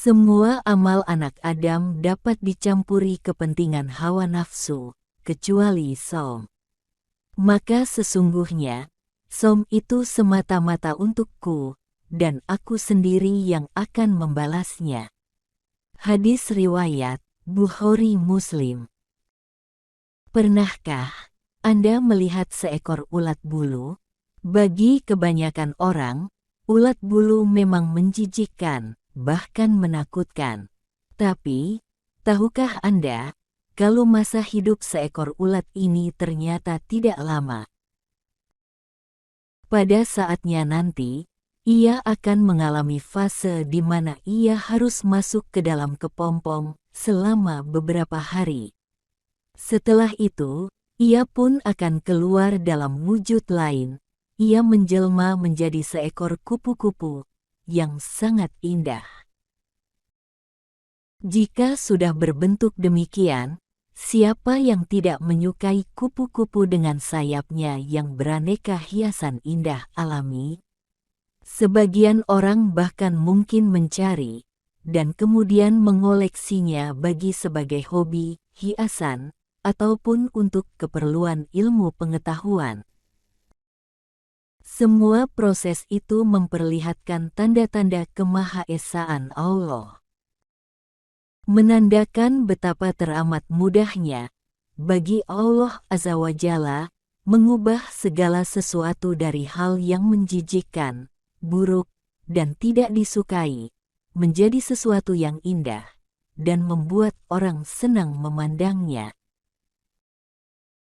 Semua amal anak Adam dapat dicampuri kepentingan hawa nafsu, kecuali shaum. Maka sesungguhnya, shaum itu semata-mata untukku, dan aku sendiri yang akan membalasnya. Hadis riwayat Bukhari Muslim. Pernahkah Anda melihat seekor ulat bulu? Bagi kebanyakan orang, ulat bulu memang menjijikkan, bahkan menakutkan. Tapi, tahukah Anda, kalau masa hidup seekor ulat ini ternyata tidak lama? Pada saatnya nanti, ia akan mengalami fase di mana ia harus masuk ke dalam kepompong selama beberapa hari. Setelah itu, ia pun akan keluar dalam wujud lain. Ia menjelma menjadi seekor kupu-kupu yang sangat indah. Jika sudah berbentuk demikian, siapa yang tidak menyukai kupu-kupu dengan sayapnya yang beraneka hiasan indah alami? Sebagian orang bahkan mungkin mencari dan kemudian mengoleksinya bagi sebagai hobi, hiasan, ataupun untuk keperluan ilmu pengetahuan. Semua proses itu memperlihatkan tanda-tanda kemahaesaan Allah. Menandakan betapa teramat mudahnya bagi Allah Azza wa Jalla mengubah segala sesuatu dari hal yang menjijikkan, buruk, dan tidak disukai, menjadi sesuatu yang indah, dan membuat orang senang memandangnya.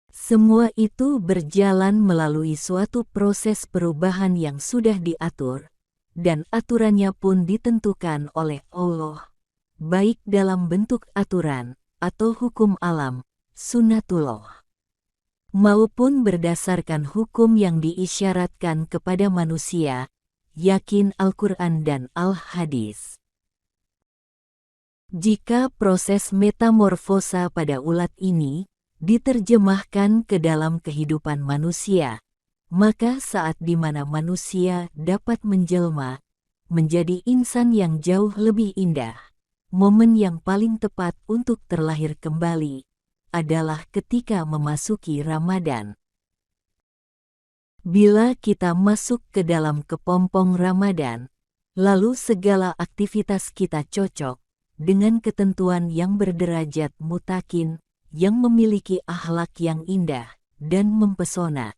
Semua itu berjalan melalui suatu proses perubahan yang sudah diatur, dan aturannya pun ditentukan oleh Allah, baik dalam bentuk aturan atau hukum alam, sunnatullah, maupun berdasarkan hukum yang diisyaratkan kepada manusia, yakin Al-Quran dan Al-Hadis. Jika proses metamorfosa pada ulat ini diterjemahkan ke dalam kehidupan manusia, maka saat di mana manusia dapat menjelma menjadi insan yang jauh lebih indah, momen yang paling tepat untuk terlahir kembali adalah ketika memasuki Ramadan. Bila kita masuk ke dalam kepompong Ramadan, lalu segala aktivitas kita cocok dengan ketentuan yang berderajat mutakin, yang memiliki akhlak yang indah dan mempesona.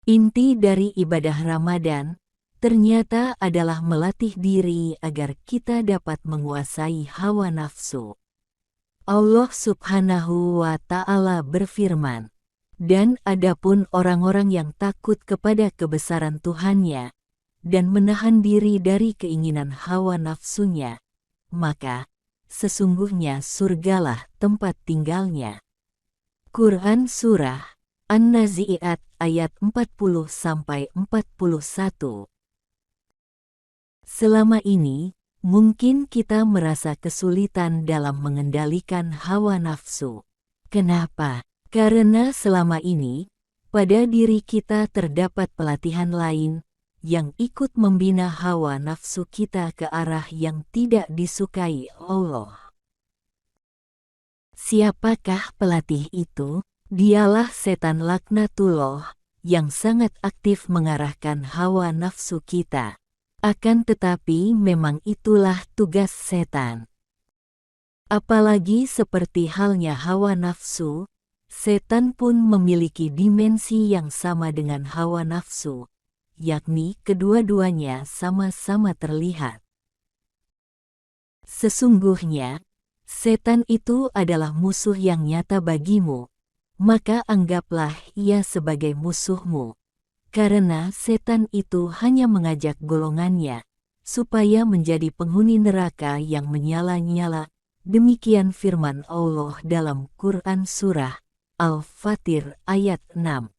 Inti dari ibadah Ramadan ternyata adalah melatih diri agar kita dapat menguasai hawa nafsu. Allah Subhanahu wa Ta'ala berfirman, "Dan adapun orang-orang yang takut kepada kebesaran Tuhannya dan menahan diri dari keinginan hawa nafsunya, maka sesungguhnya surgalah tempat tinggalnya." Quran Surah An-Nazi'at ayat 40-41. Selama ini, mungkin kita merasa kesulitan dalam mengendalikan hawa nafsu. Kenapa? Karena selama ini, pada diri kita terdapat pelatihan lain yang ikut membina hawa nafsu kita ke arah yang tidak disukai Allah. Siapakah pelatih itu? Dialah setan laknatullah yang sangat aktif mengarahkan hawa nafsu kita. Akan tetapi memang itulah tugas setan. Apalagi seperti halnya hawa nafsu, setan pun memiliki dimensi yang sama dengan hawa nafsu, yakni kedua-duanya sama-sama terlihat. Sesungguhnya, setan itu adalah musuh yang nyata bagimu, maka anggaplah ia sebagai musuhmu, karena setan itu hanya mengajak golongannya, supaya menjadi penghuni neraka yang menyala-nyala. Demikian firman Allah dalam Quran Surah Al-Fatir ayat 6.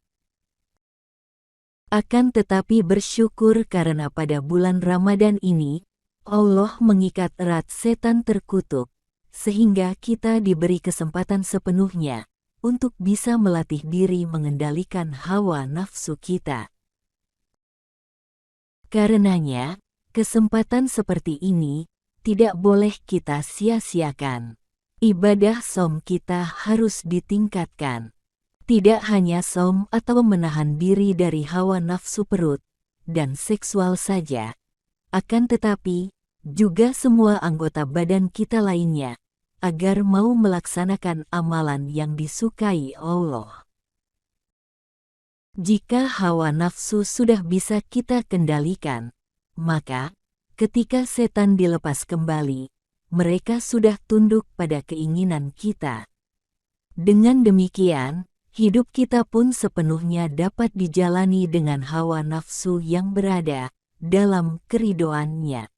Akan tetapi bersyukur karena pada bulan Ramadan ini, Allah mengikat erat setan terkutuk, sehingga kita diberi kesempatan sepenuhnya untuk bisa melatih diri mengendalikan hawa nafsu kita. Karenanya, Kesempatan seperti ini tidak boleh kita sia-siakan. Ibadah saum kita harus ditingkatkan. Tidak hanya saum atau menahan diri dari hawa nafsu perut dan seksual saja, akan tetapi juga semua anggota badan kita lainnya, agar mau melaksanakan amalan yang disukai Allah. Jika hawa nafsu sudah bisa kita kendalikan, maka ketika setan dilepas kembali, mereka sudah tunduk pada keinginan kita. Dengan demikian, hidup kita pun sepenuhnya dapat dijalani dengan hawa nafsu yang berada dalam keridoannya.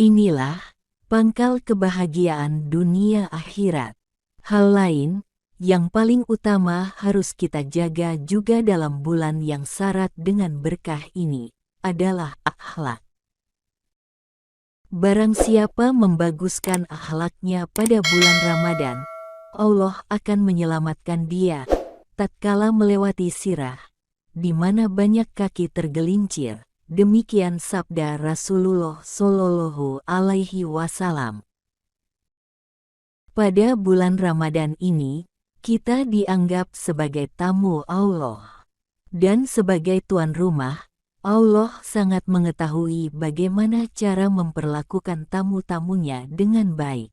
Inilah pangkal kebahagiaan dunia akhirat. Hal lain yang paling utama harus kita jaga juga dalam bulan yang syarat dengan berkah ini adalah akhlak. Barang siapa membaguskan akhlaknya pada bulan Ramadan, Allah akan menyelamatkan dia tatkala melewati sirah, di mana banyak kaki tergelincir. Demikian sabda Rasulullah Shallallahu Alaihi Wasallam. Pada bulan Ramadan ini, kita dianggap sebagai tamu Allah. Dan sebagai tuan rumah, Allah sangat mengetahui bagaimana cara memperlakukan tamu-tamunya dengan baik.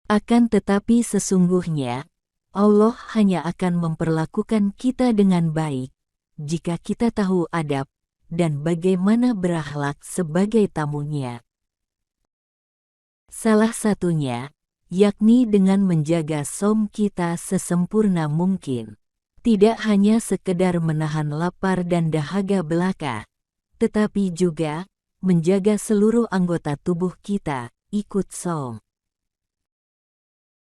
Akan tetapi sesungguhnya, Allah hanya akan memperlakukan kita dengan baik jika kita tahu adab dan bagaimana berakhlak sebagai tamunya. Salah satunya, yakni dengan menjaga saum kita sesempurna mungkin. Tidak hanya sekedar menahan lapar dan dahaga belaka, tetapi juga menjaga seluruh anggota tubuh kita ikut saum.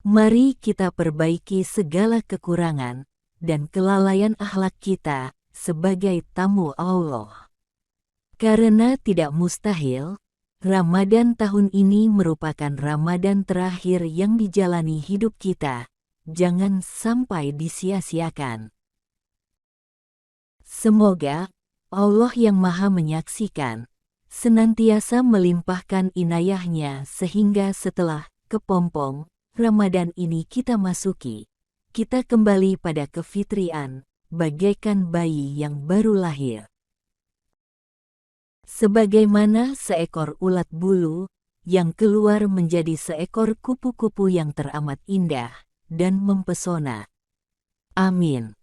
Mari kita perbaiki segala kekurangan dan kelalaian akhlak kita sebagai tamu Allah. Karena tidak mustahil, Ramadan tahun ini merupakan Ramadan terakhir yang dijalani hidup kita. Jangan sampai disia-siakan. Semoga Allah yang Maha Menyaksikan senantiasa melimpahkan inayahnya sehingga setelah kepompong Ramadan ini kita masuki, kita kembali pada kefitrian, bagaikan bayi yang baru lahir. Sebagaimana seekor ulat bulu yang keluar menjadi seekor kupu-kupu yang teramat indah dan mempesona. Amin.